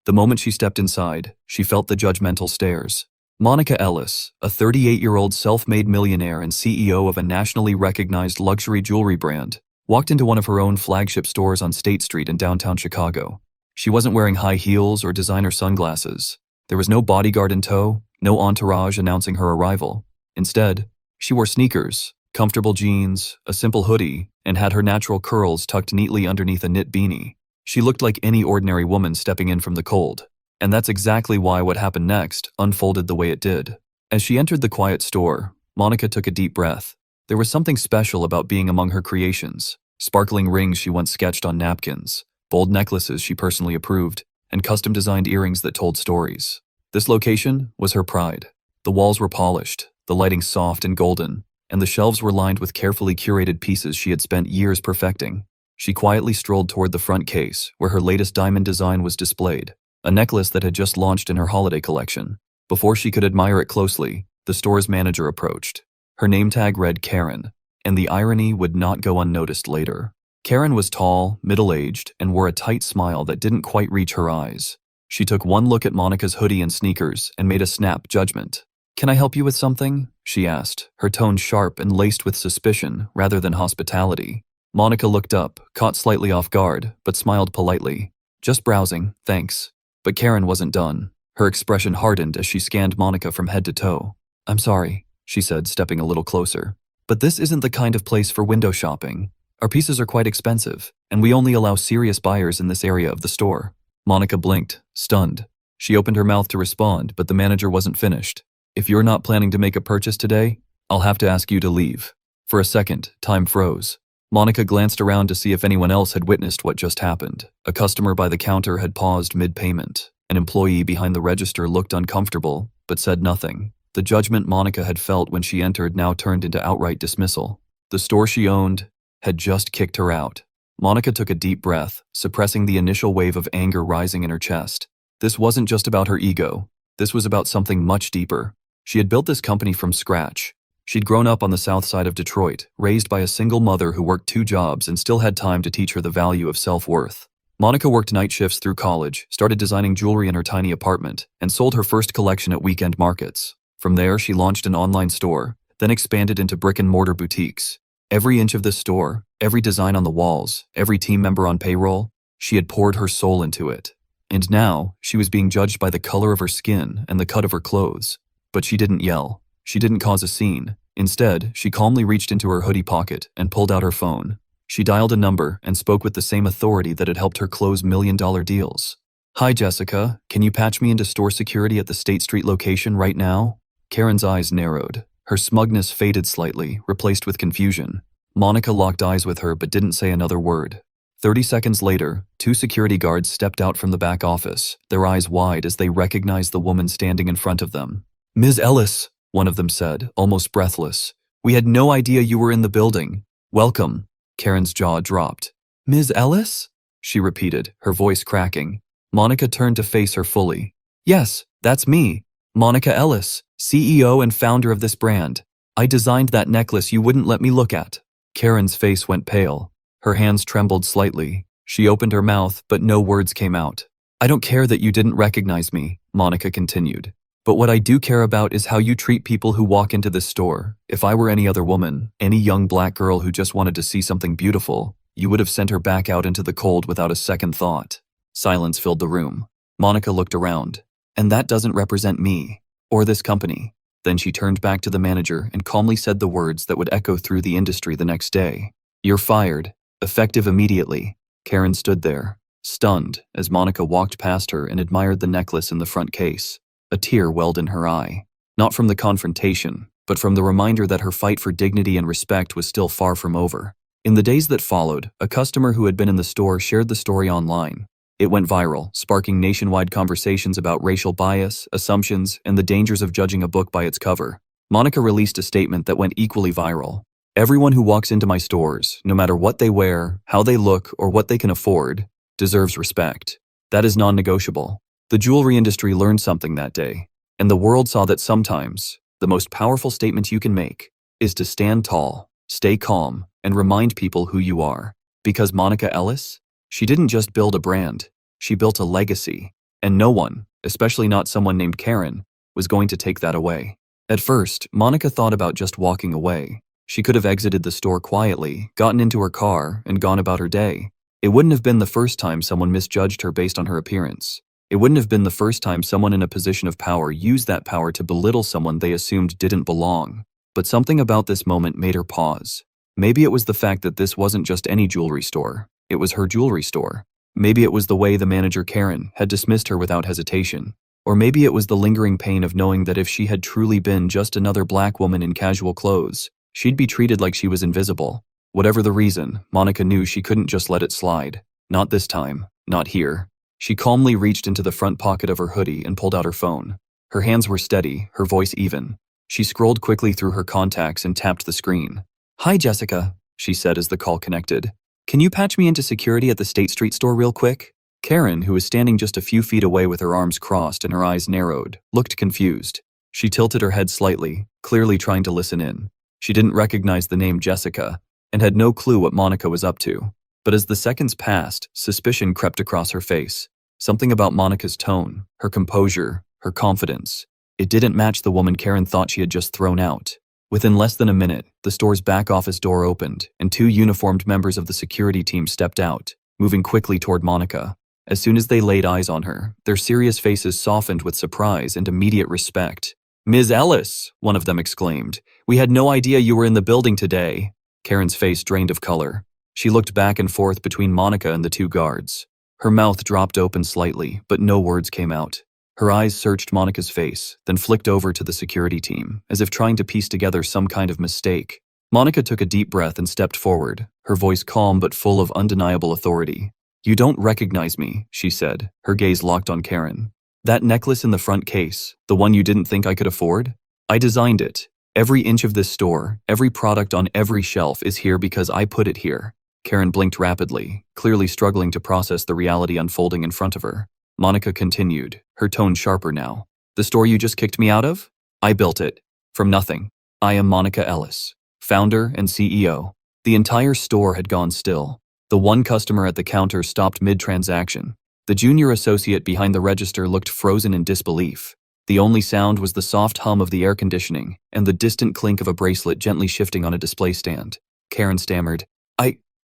The moment she stepped inside, she felt the judgmental stares. Monica Ellis, a 38-year-old self-made millionaire and CEO of a nationally recognized luxury jewelry brand, walked into one of her own flagship stores on State Street in downtown Chicago. She wasn't wearing high heels or designer sunglasses. There was no bodyguard in tow, no entourage announcing her arrival. Instead, she wore sneakers, comfortable jeans, a simple hoodie, and had her natural curls tucked neatly underneath a knit beanie. She looked like any ordinary woman stepping in from the cold. And that's exactly why what happened next unfolded the way it did. As she entered the quiet store, Monica took a deep breath. There was something special about being among her creations. Sparkling rings she once sketched on napkins, bold necklaces she personally approved, and custom-designed earrings that told stories. This location was her pride. The walls were polished, the lighting soft and golden, and the shelves were lined with carefully curated pieces she had spent years perfecting. She quietly strolled toward the front case, where her latest diamond design was displayed, a necklace that had just launched in her holiday collection. Before she could admire it closely, the store's manager approached. Her name tag read Karen, and the irony would not go unnoticed later. Karen was tall, middle-aged, and wore a tight smile that didn't quite reach her eyes. She took one look at Monica's hoodie and sneakers and made a snap judgment. "Can I help you with something?" she asked, her tone sharp and laced with suspicion rather than hospitality. Monica looked up, caught slightly off guard, but smiled politely. "Just browsing, thanks." But Karen wasn't done. Her expression hardened as she scanned Monica from head to toe. "I'm sorry," she said, stepping a little closer, "but this isn't the kind of place for window shopping. Our pieces are quite expensive, and we only allow serious buyers in this area of the store." Monica blinked, stunned. She opened her mouth to respond, but the manager wasn't finished. "If you're not planning to make a purchase today, I'll have to ask you to leave." For a second, time froze. Monica glanced around to see if anyone else had witnessed what just happened. A customer by the counter had paused mid-payment. An employee behind the register looked uncomfortable, but said nothing. The judgment Monica had felt when she entered now turned into outright dismissal. The store she owned had just kicked her out. Monica took a deep breath, suppressing the initial wave of anger rising in her chest. This wasn't just about her ego. This was about something much deeper. She had built this company from scratch. She'd grown up on the south side of Detroit, raised by a single mother who worked 2 jobs and still had time to teach her the value of self-worth. Monica worked night shifts through college, started designing jewelry in her tiny apartment, and sold her first collection at weekend markets. From there, she launched an online store, then expanded into brick-and-mortar boutiques. Every inch of this store, every design on the walls, every team member on payroll, she had poured her soul into it. And now, she was being judged by the color of her skin and the cut of her clothes. But she didn't yell. She didn't cause a scene. Instead, she calmly reached into her hoodie pocket and pulled out her phone. She dialed a number and spoke with the same authority that had helped her close million-dollar deals. "Hi, Jessica. Can you patch me into store security at the State Street location right now?" Karen's eyes narrowed. Her smugness faded slightly, replaced with confusion. Monica locked eyes with her but didn't say another word. 30 seconds later, 2 security guards stepped out from the back office, their eyes wide as they recognized the woman standing in front of them. "Ms. Ellis," one of them said, almost breathless. "We had no idea you were in the building. Welcome." Karen's jaw dropped. "Ms. Ellis?" she repeated, her voice cracking. Monica turned to face her fully. "Yes, that's me. Monica Ellis, CEO and founder of this brand. I designed that necklace you wouldn't let me look at." Karen's face went pale. Her hands trembled slightly. She opened her mouth, but no words came out. "I don't care that you didn't recognize me," Monica continued. "But what I do care about is how you treat people who walk into this store. If I were any other woman, any young black girl who just wanted to see something beautiful, you would have sent her back out into the cold without a second thought." Silence filled the room. Monica looked around. "And that doesn't represent me, or this company." Then she turned back to the manager and calmly said the words that would echo through the industry the next day. "You're fired, effective immediately." Karen stood there, stunned, as Monica walked past her and admired the necklace in the front case. A tear welled in her eye, not from the confrontation, but from the reminder that her fight for dignity and respect was still far from over. In the days that followed, a customer who had been in the store shared the story online. It went viral, sparking nationwide conversations about racial bias, assumptions, and the dangers of judging a book by its cover. Monica released a statement that went equally viral. "Everyone who walks into my stores, no matter what they wear, how they look, or what they can afford, deserves respect. That is non-negotiable." The jewelry industry learned something that day, and the world saw that sometimes the most powerful statement you can make is to stand tall, stay calm, and remind people who you are. Because Monica Ellis, she didn't just build a brand, she built a legacy. And no one, especially not someone named Karen, was going to take that away. At first, Monica thought about just walking away. She could have exited the store quietly, gotten into her car, and gone about her day. It wouldn't have been the first time someone misjudged her based on her appearance. It wouldn't have been the first time someone in a position of power used that power to belittle someone they assumed didn't belong. But something about this moment made her pause. Maybe it was the fact that this wasn't just any jewelry store. It was her jewelry store. Maybe it was the way the manager, Karen, had dismissed her without hesitation. Or maybe it was the lingering pain of knowing that if she had truly been just another black woman in casual clothes, she'd be treated like she was invisible. Whatever the reason, Monica knew she couldn't just let it slide. Not this time. Not here. She calmly reached into the front pocket of her hoodie and pulled out her phone. Her hands were steady, her voice even. She scrolled quickly through her contacts and tapped the screen. "Hi, Jessica," she said as the call connected. "Can you patch me into security at the State Street store real quick?" Karen, who was standing just a few feet away with her arms crossed and her eyes narrowed, looked confused. She tilted her head slightly, clearly trying to listen in. She didn't recognize the name Jessica and had no clue what Monica was up to. But as the seconds passed, suspicion crept across her face. Something about Monica's tone, her composure, her confidence. It didn't match the woman Karen thought she had just thrown out. Within less than a minute, the store's back office door opened, and two uniformed members of the security team stepped out, moving quickly toward Monica. As soon as they laid eyes on her, their serious faces softened with surprise and immediate respect. "Ms. Ellis," one of them exclaimed, "we had no idea you were in the building today." Karen's face drained of color. She looked back and forth between Monica and the two guards. Her mouth dropped open slightly, but no words came out. Her eyes searched Monica's face, then flicked over to the security team, as if trying to piece together some kind of mistake. Monica took a deep breath and stepped forward, her voice calm but full of undeniable authority. "You don't recognize me," she said, her gaze locked on Karen. "That necklace in the front case, the one you didn't think I could afford? I designed it. Every inch of this store, every product on every shelf is here because I put it here." Karen blinked rapidly, clearly struggling to process the reality unfolding in front of her. Monica continued, her tone sharper now. "The store you just kicked me out of? I built it. From nothing. I am Monica Ellis, founder and CEO." The entire store had gone still. The one customer at the counter stopped mid-transaction. The junior associate behind the register looked frozen in disbelief. The only sound was the soft hum of the air conditioning and the distant clink of a bracelet gently shifting on a display stand. Karen stammered,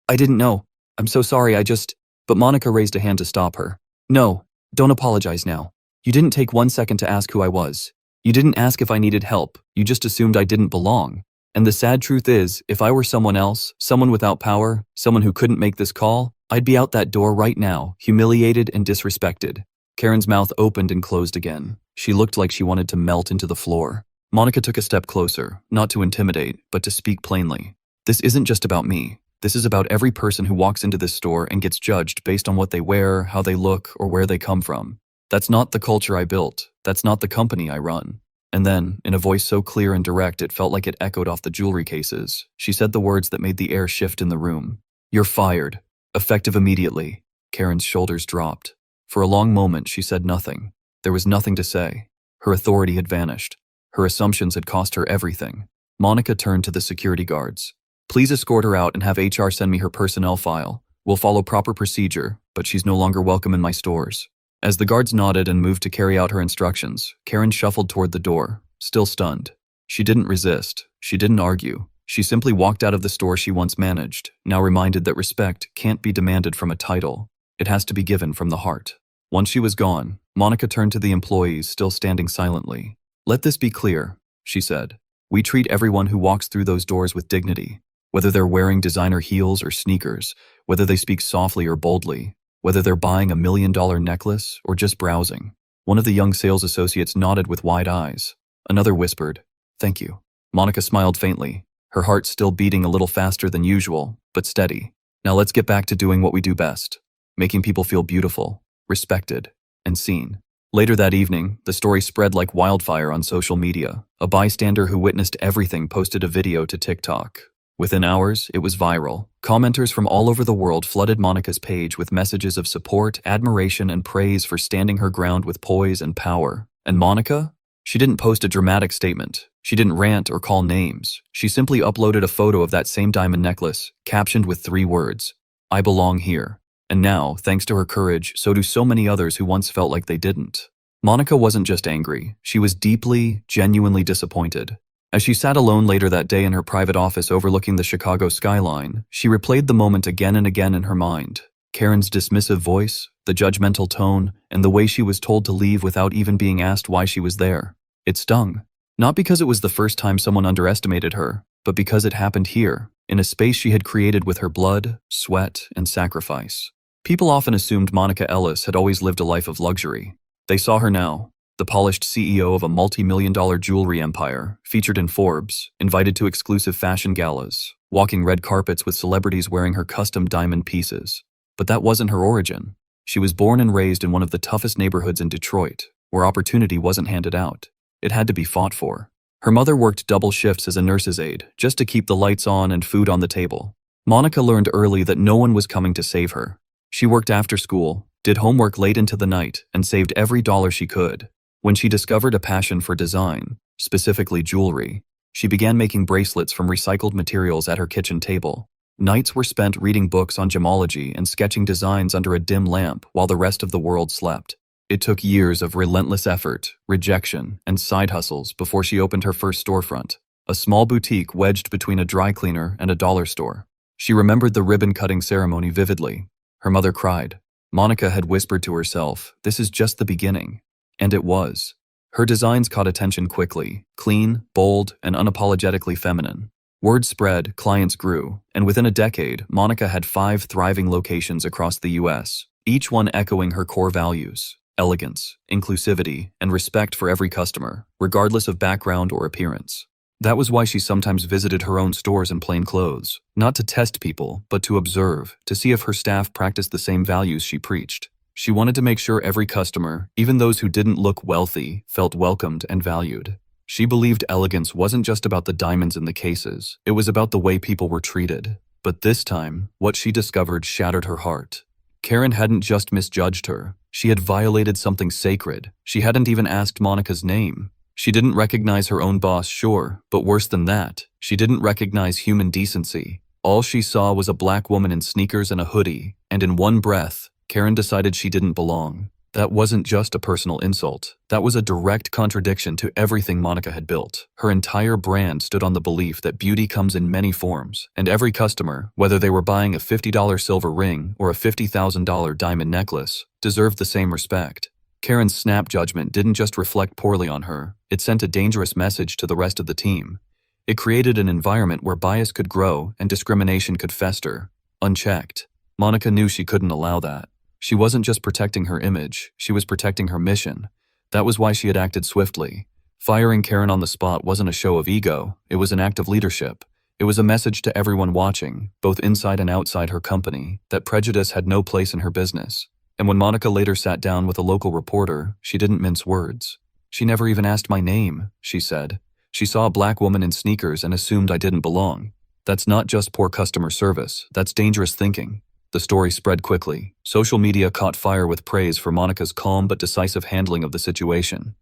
I didn't know. I'm so sorry, But Monica raised a hand to stop her. "No, don't apologize now. You didn't take 1 second to ask who I was. You didn't ask if I needed help, you just assumed I didn't belong. And the sad truth is, if I were someone else, someone without power, someone who couldn't make this call, I'd be out that door right now, humiliated and disrespected." Karen's mouth opened and closed again. She looked like she wanted to melt into the floor. Monica took a step closer, not to intimidate, but to speak plainly. "This isn't just about me. This is about every person who walks into this store and gets judged based on what they wear, how they look, or where they come from. That's not the culture I built. That's not the company I run." And then, in a voice so clear and direct it felt like it echoed off the jewelry cases, she said the words that made the air shift in the room. "You're fired. Effective immediately." Karen's shoulders dropped. For a long moment, she said nothing. There was nothing to say. Her authority had vanished. Her assumptions had cost her everything. Monica turned to the security guards. "Please escort her out and have HR send me her personnel file. We'll follow proper procedure, but she's no longer welcome in my stores." As the guards nodded and moved to carry out her instructions, Karen shuffled toward the door, still stunned. She didn't resist. She didn't argue. She simply walked out of the store she once managed, now reminded that respect can't be demanded from a title. It has to be given from the heart. Once she was gone, Monica turned to the employees still standing silently. "Let this be clear," she said. "We treat everyone who walks through those doors with dignity. Whether they're wearing designer heels or sneakers, whether they speak softly or boldly, whether they're buying $1 million necklace or just browsing." One of the young sales associates nodded with wide eyes. Another whispered, "Thank you." Monica smiled faintly, her heart still beating a little faster than usual, but steady. "Now let's get back to doing what we do best, making people feel beautiful, respected, and seen." Later that evening, the story spread like wildfire on social media. A bystander who witnessed everything posted a video to TikTok. Within hours, it was viral. Commenters from all over the world flooded Monica's page with messages of support, admiration, and praise for standing her ground with poise and power. And Monica? She didn't post a dramatic statement. She didn't rant or call names. She simply uploaded a photo of that same diamond necklace, captioned with 3 words, "I belong here." And now, thanks to her courage, so do so many others who once felt like they didn't. Monica wasn't just angry, she was deeply, genuinely disappointed. As she sat alone later that day in her private office overlooking the Chicago skyline, she replayed the moment again and again in her mind. Karen's dismissive voice, the judgmental tone, and the way she was told to leave without even being asked why she was there. It stung. Not because it was the first time someone underestimated her, but because it happened here, in a space she had created with her blood, sweat, and sacrifice. People often assumed Monica Ellis had always lived a life of luxury. They saw her now, the polished CEO of a multi-million-dollar jewelry empire, featured in Forbes, invited to exclusive fashion galas, walking red carpets with celebrities wearing her custom diamond pieces. But that wasn't her origin. She was born and raised in one of the toughest neighborhoods in Detroit, where opportunity wasn't handed out. It had to be fought for. Her mother worked double shifts as a nurse's aide, just to keep the lights on and food on the table. Monica learned early that no one was coming to save her. She worked after school, did homework late into the night, and saved every dollar she could. When she discovered a passion for design, specifically jewelry, she began making bracelets from recycled materials at her kitchen table. Nights were spent reading books on gemology and sketching designs under a dim lamp while the rest of the world slept. It took years of relentless effort, rejection, and side hustles before she opened her first storefront, a small boutique wedged between a dry cleaner and a dollar store. She remembered the ribbon-cutting ceremony vividly. Her mother cried. Monica had whispered to herself, "This is just the beginning." And it was. Her designs caught attention quickly, clean, bold, and unapologetically feminine. Word spread, clients grew, and within a decade, Monica had 5 thriving locations across the US, each one echoing her core values: elegance, inclusivity, and respect for every customer, regardless of background or appearance. That was why she sometimes visited her own stores in plain clothes, not to test people, but to observe, to see if her staff practiced the same values she preached. She wanted to make sure every customer, even those who didn't look wealthy, felt welcomed and valued. She believed elegance wasn't just about the diamonds in the cases, it was about the way people were treated. But this time, what she discovered shattered her heart. Karen hadn't just misjudged her, she had violated something sacred. She hadn't even asked Monica's name. She didn't recognize her own boss, sure, but worse than that, she didn't recognize human decency. All she saw was a black woman in sneakers and a hoodie, and in one breath, Karen decided she didn't belong. That wasn't just a personal insult. That was a direct contradiction to everything Monica had built. Her entire brand stood on the belief that beauty comes in many forms, and every customer, whether they were buying a $50 silver ring or a $50,000 diamond necklace, deserved the same respect. Karen's snap judgment didn't just reflect poorly on her, it sent a dangerous message to the rest of the team. It created an environment where bias could grow and discrimination could fester, unchecked. Monica knew she couldn't allow that. She wasn't just protecting her image, she was protecting her mission. That was why she had acted swiftly. Firing Karen on the spot wasn't a show of ego, it was an act of leadership. It was a message to everyone watching, both inside and outside her company, that prejudice had no place in her business. And when Monica later sat down with a local reporter, she didn't mince words. "She never even asked my name," she said. "She saw a black woman in sneakers and assumed I didn't belong." That's not just poor customer service, that's dangerous thinking. The story spread quickly. Social media caught fire with praise for Monica's calm but decisive handling of the situation.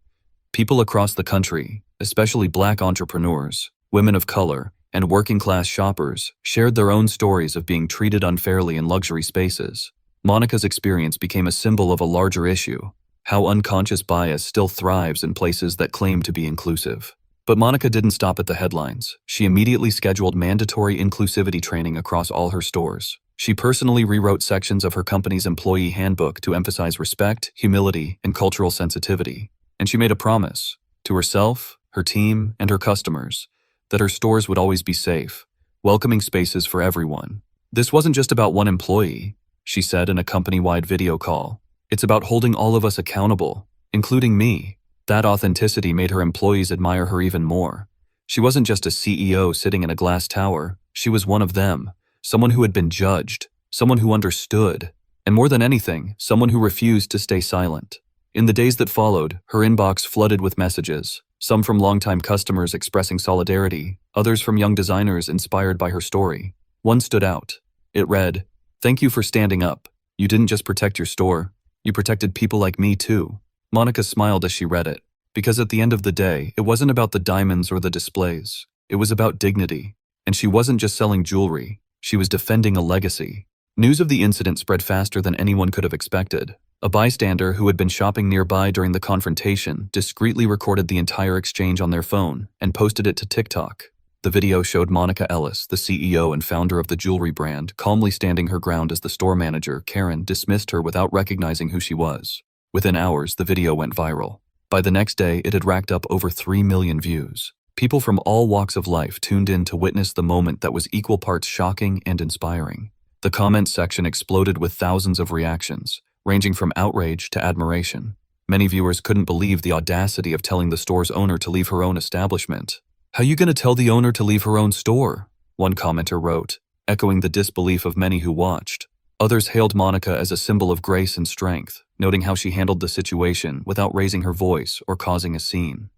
People across the country, especially black entrepreneurs, women of color, and working-class shoppers, shared their own stories of being treated unfairly in luxury spaces. Monica's experience became a symbol of a larger issue: how unconscious bias still thrives in places that claim to be inclusive. But Monica didn't stop at the headlines. She immediately scheduled mandatory inclusivity training across all her stores. She personally rewrote sections of her company's employee handbook to emphasize respect, humility, and cultural sensitivity. And she made a promise, to herself, her team, and her customers, that her stores would always be safe, welcoming spaces for everyone. "This wasn't just about one employee," she said in a company-wide video call. "It's about holding all of us accountable, including me." That authenticity made her employees admire her even more. She wasn't just a CEO sitting in a glass tower, she was one of them. Someone who had been judged, someone who understood, and more than anything, someone who refused to stay silent. In the days that followed, her inbox flooded with messages, some from longtime customers expressing solidarity, others from young designers inspired by her story. One stood out. It read, "Thank you for standing up. You didn't just protect your store, you protected people like me too." Monica smiled as she read it, because at the end of the day, it wasn't about the diamonds or the displays. It was about dignity. And she wasn't just selling jewelry. She was defending a legacy. News of the incident spread faster than anyone could have expected. A bystander who had been shopping nearby during the confrontation discreetly recorded the entire exchange on their phone and posted it to TikTok. The video showed Monica Ellis, the CEO and founder of the jewelry brand, calmly standing her ground as the store manager, Karen, dismissed her without recognizing who she was. Within hours, the video went viral. By the next day, it had racked up over 3 million views. People from all walks of life tuned in to witness the moment that was equal parts shocking and inspiring. The comment section exploded with thousands of reactions, ranging from outrage to admiration. Many viewers couldn't believe the audacity of telling the store's owner to leave her own establishment. "How you gonna tell the owner to leave her own store?" one commenter wrote, echoing the disbelief of many who watched. Others hailed Monica as a symbol of grace and strength, noting how she handled the situation without raising her voice or causing a scene.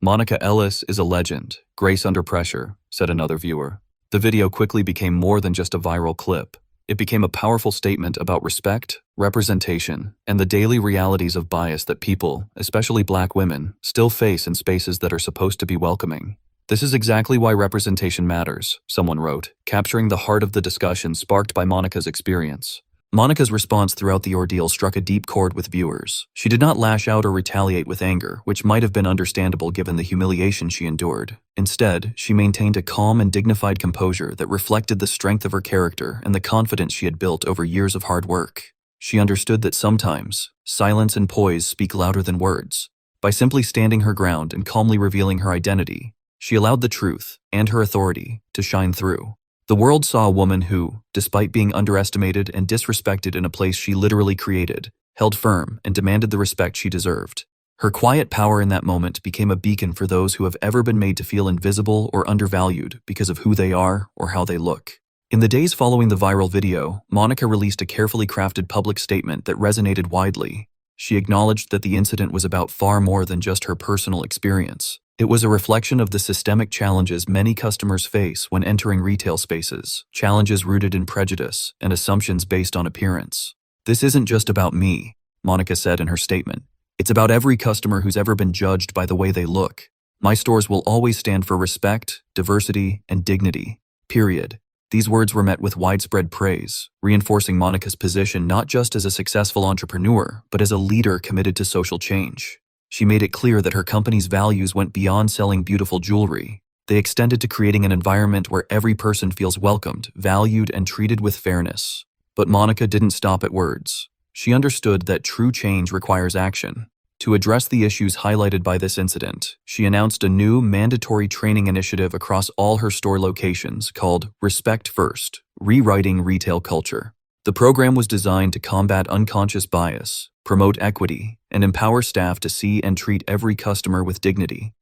"Monica Ellis is a legend, grace under pressure," said another viewer. The video quickly became more than just a viral clip. It became a powerful statement about respect, representation, and the daily realities of bias that people, especially Black women, still face in spaces that are supposed to be welcoming. "This is exactly why representation matters," someone wrote, capturing the heart of the discussion sparked by Monica's experience. Monica's response throughout the ordeal struck a deep chord with viewers. She did not lash out or retaliate with anger, which might have been understandable given the humiliation she endured. Instead, she maintained a calm and dignified composure that reflected the strength of her character and the confidence she had built over years of hard work. She understood that sometimes, silence and poise speak louder than words. By simply standing her ground and calmly revealing her identity, she allowed the truth and her authority to shine through. The world saw a woman who, despite being underestimated and disrespected in a place she literally created, held firm and demanded the respect she deserved. Her quiet power in that moment became a beacon for those who have ever been made to feel invisible or undervalued because of who they are or how they look. In the days following the viral video, Monica released a carefully crafted public statement that resonated widely. She acknowledged that the incident was about far more than just her personal experience. It was a reflection of the systemic challenges many customers face when entering retail spaces, challenges rooted in prejudice and assumptions based on appearance. "This isn't just about me," Monica said in her statement. "It's about every customer who's ever been judged by the way they look. My stores will always stand for respect, diversity, and dignity. Period." These words were met with widespread praise, reinforcing Monica's position not just as a successful entrepreneur, but as a leader committed to social change. She made it clear that her company's values went beyond selling beautiful jewelry. They extended to creating an environment where every person feels welcomed, valued, and treated with fairness. But Monica didn't stop at words. She understood that true change requires action. To address the issues highlighted by this incident, she announced a new mandatory training initiative across all her store locations called Respect First, Rewriting Retail Culture. The program was designed to combat unconscious bias, promote equity, and empower staff to see and treat every customer with dignity.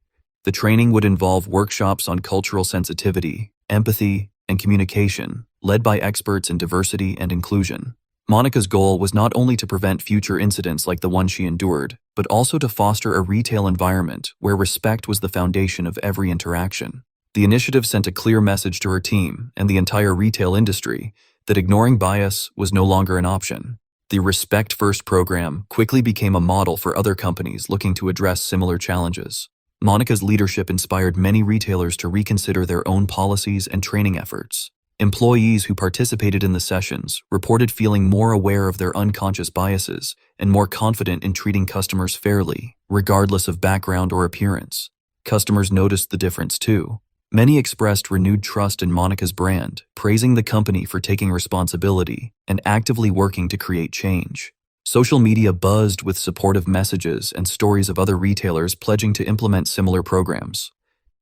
The training would involve workshops on cultural sensitivity, empathy, and communication, led by experts in diversity and inclusion. Monica's goal was not only to prevent future incidents like the one she endured, but also to foster a retail environment where respect was the foundation of every interaction. The initiative sent a clear message to her team and the entire retail industry that ignoring bias was no longer an option. The Respect First program quickly became a model for other companies looking to address similar challenges. Monica's leadership inspired many retailers to reconsider their own policies and training efforts. Employees who participated in the sessions reported feeling more aware of their unconscious biases and more confident in treating customers fairly, regardless of background or appearance. Customers noticed the difference too. Many expressed renewed trust in Monica's brand, praising the company for taking responsibility and actively working to create change. Social media buzzed with supportive messages and stories of other retailers pledging to implement similar programs.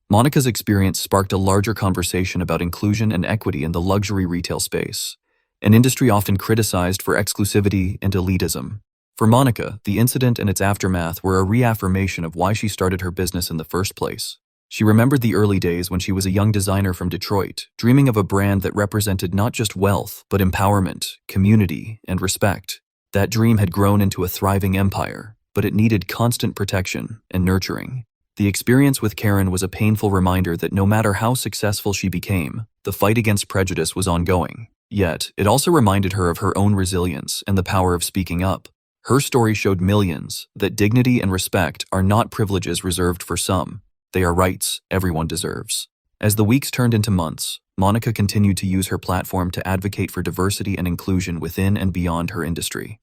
Monica's experience sparked a larger conversation about inclusion and equity in the luxury retail space, an industry often criticized for exclusivity and elitism. For Monica, the incident and its aftermath were a reaffirmation of why she started her business in the first place. She remembered the early days when she was a young designer from Detroit, dreaming of a brand that represented not just wealth, but empowerment, community, and respect. That dream had grown into a thriving empire, but it needed constant protection and nurturing. The experience with Karen was a painful reminder that no matter how successful she became, the fight against prejudice was ongoing. Yet, it also reminded her of her own resilience and the power of speaking up. Her story showed millions that dignity and respect are not privileges reserved for some. They are rights everyone deserves. As the weeks turned into months, Monica continued to use her platform to advocate for diversity and inclusion within and beyond her industry.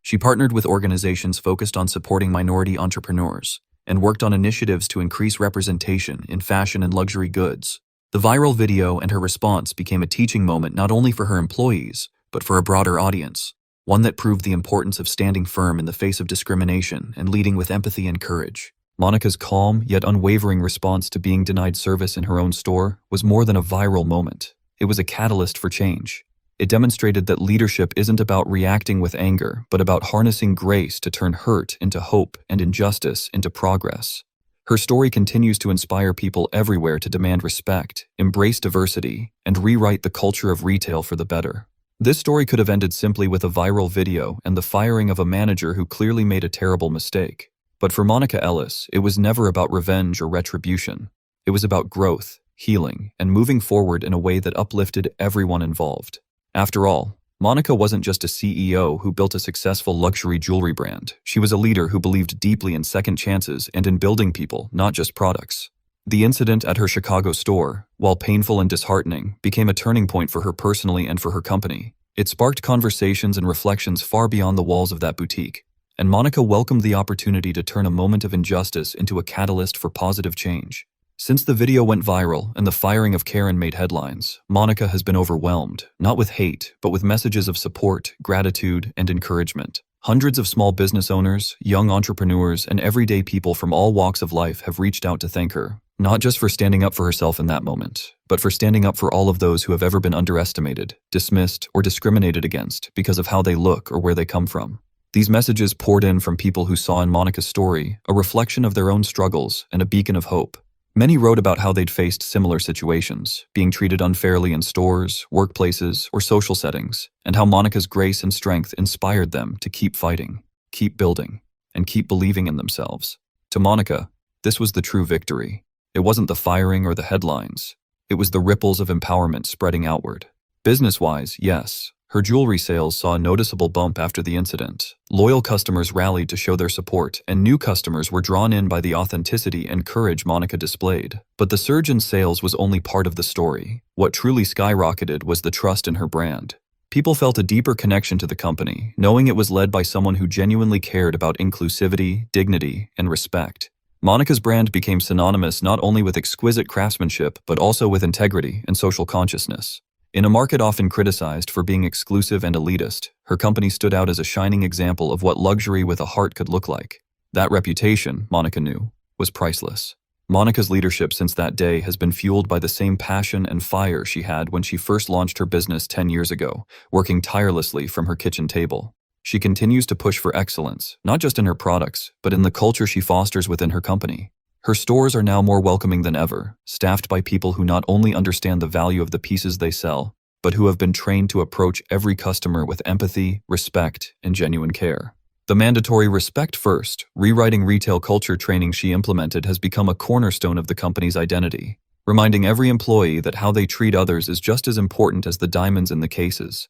She partnered with organizations focused on supporting minority entrepreneurs and worked on initiatives to increase representation in fashion and luxury goods. The viral video and her response became a teaching moment not only for her employees, but for a broader audience, one that proved the importance of standing firm in the face of discrimination and leading with empathy and courage. Monica's calm yet unwavering response to being denied service in her own store was more than a viral moment. It was a catalyst for change. It demonstrated that leadership isn't about reacting with anger, but about harnessing grace to turn hurt into hope and injustice into progress. Her story continues to inspire people everywhere to demand respect, embrace diversity, and rewrite the culture of retail for the better. This story could have ended simply with a viral video and the firing of a manager who clearly made a terrible mistake. But for Monica Ellis, it was never about revenge or retribution. It was about growth, healing, and moving forward in a way that uplifted everyone involved. After all, Monica wasn't just a CEO who built a successful luxury jewelry brand. She was a leader who believed deeply in second chances and in building people, not just products. The incident at her Chicago store, while painful and disheartening, became a turning point for her personally and for her company. It sparked conversations and reflections far beyond the walls of that boutique, and Monica welcomed the opportunity to turn a moment of injustice into a catalyst for positive change. Since the video went viral and the firing of Karen made headlines, Monica has been overwhelmed, not with hate, but with messages of support, gratitude, and encouragement. Hundreds of small business owners, young entrepreneurs, and everyday people from all walks of life have reached out to thank her, not just for standing up for herself in that moment, but for standing up for all of those who have ever been underestimated, dismissed, or discriminated against because of how they look or where they come from. These messages poured in from people who saw in Monica's story a reflection of their own struggles and a beacon of hope. Many wrote about how they'd faced similar situations, being treated unfairly in stores, workplaces, or social settings, and how Monica's grace and strength inspired them to keep fighting, keep building, and keep believing in themselves. To Monica, this was the true victory. It wasn't the firing or the headlines. It was the ripples of empowerment spreading outward. Business-wise, yes, her jewelry sales saw a noticeable bump after the incident. Loyal customers rallied to show their support, and new customers were drawn in by the authenticity and courage Monica displayed. But the surge in sales was only part of the story. What truly skyrocketed was the trust in her brand. People felt a deeper connection to the company, knowing it was led by someone who genuinely cared about inclusivity, dignity, and respect. Monica's brand became synonymous not only with exquisite craftsmanship, but also with integrity and social consciousness. In a market often criticized for being exclusive and elitist, her company stood out as a shining example of what luxury with a heart could look like. That reputation, Monica knew, was priceless. Monica's leadership since that day has been fueled by the same passion and fire she had when she first launched her business 10 years ago, working tirelessly from her kitchen table. She continues to push for excellence, not just in her products, but in the culture she fosters within her company. Her stores are now more welcoming than ever, staffed by people who not only understand the value of the pieces they sell, but who have been trained to approach every customer with empathy, respect, and genuine care. The mandatory respect first, rewriting retail culture training she implemented has become a cornerstone of the company's identity, reminding every employee that how they treat others is just as important as the diamonds in the cases.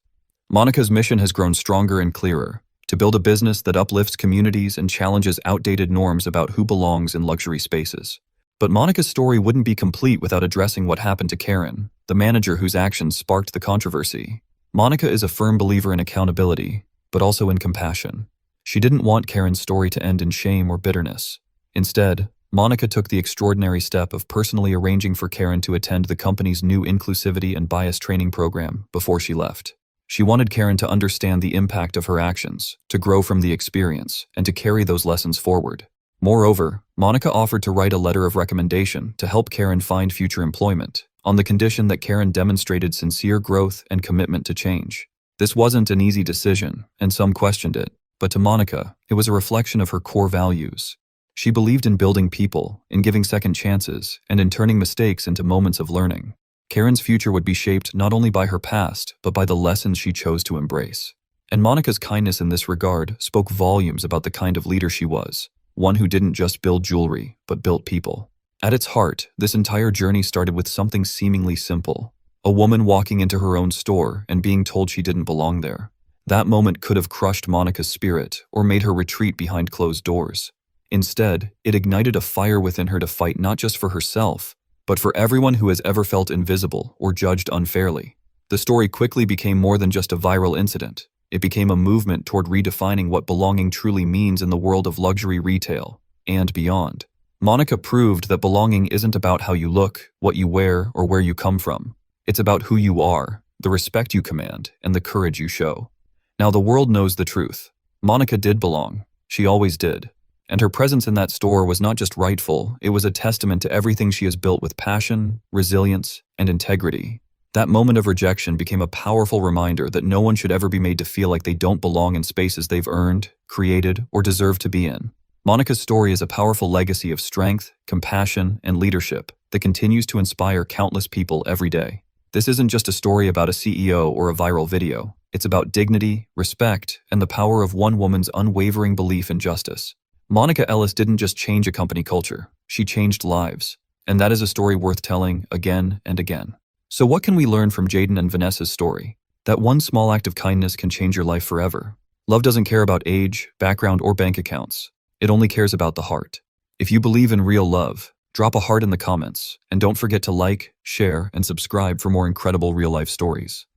Monica's mission has grown stronger and clearer: to build a business that uplifts communities and challenges outdated norms about who belongs in luxury spaces. But Monica's story wouldn't be complete without addressing what happened to Karen, the manager whose actions sparked the controversy. Monica is a firm believer in accountability, but also in compassion. She didn't want Karen's story to end in shame or bitterness. Instead, Monica took the extraordinary step of personally arranging for Karen to attend the company's new inclusivity and bias training program before she left. She wanted Karen to understand the impact of her actions, to grow from the experience, and to carry those lessons forward. Moreover, Monica offered to write a letter of recommendation to help Karen find future employment, on the condition that Karen demonstrated sincere growth and commitment to change. This wasn't an easy decision, and some questioned it, but to Monica, it was a reflection of her core values. She believed in building people, in giving second chances, and in turning mistakes into moments of learning. Karen's future would be shaped not only by her past, but by the lessons she chose to embrace. And Monica's kindness in this regard spoke volumes about the kind of leader she was, one who didn't just build jewelry, but built people. At its heart, this entire journey started with something seemingly simple: a woman walking into her own store and being told she didn't belong there. That moment could have crushed Monica's spirit or made her retreat behind closed doors. Instead, it ignited a fire within her to fight not just for herself, but for everyone who has ever felt invisible or judged unfairly. The story quickly became more than just a viral incident. It became a movement toward redefining what belonging truly means in the world of luxury retail and beyond. Monica proved that belonging isn't about how you look, what you wear, or where you come from. It's about who you are, the respect you command, and the courage you show. Now the world knows the truth. Monica did belong. She always did. And her presence in that store was not just rightful, it was a testament to everything she has built with passion, resilience, and integrity. That moment of rejection became a powerful reminder that no one should ever be made to feel like they don't belong in spaces they've earned, created, or deserve to be in. Monica's story is a powerful legacy of strength, compassion, and leadership that continues to inspire countless people every day. This isn't just a story about a CEO or a viral video. It's about dignity, respect, and the power of one woman's unwavering belief in justice. Monica Ellis didn't just change a company culture, she changed lives. And that is a story worth telling again and again. So what can we learn from Jaden and Vanessa's story? That one small act of kindness can change your life forever. Love doesn't care about age, background, or bank accounts. It only cares about the heart. If you believe in real love, drop a heart in the comments, and don't forget to like, share, and subscribe for more incredible real-life stories.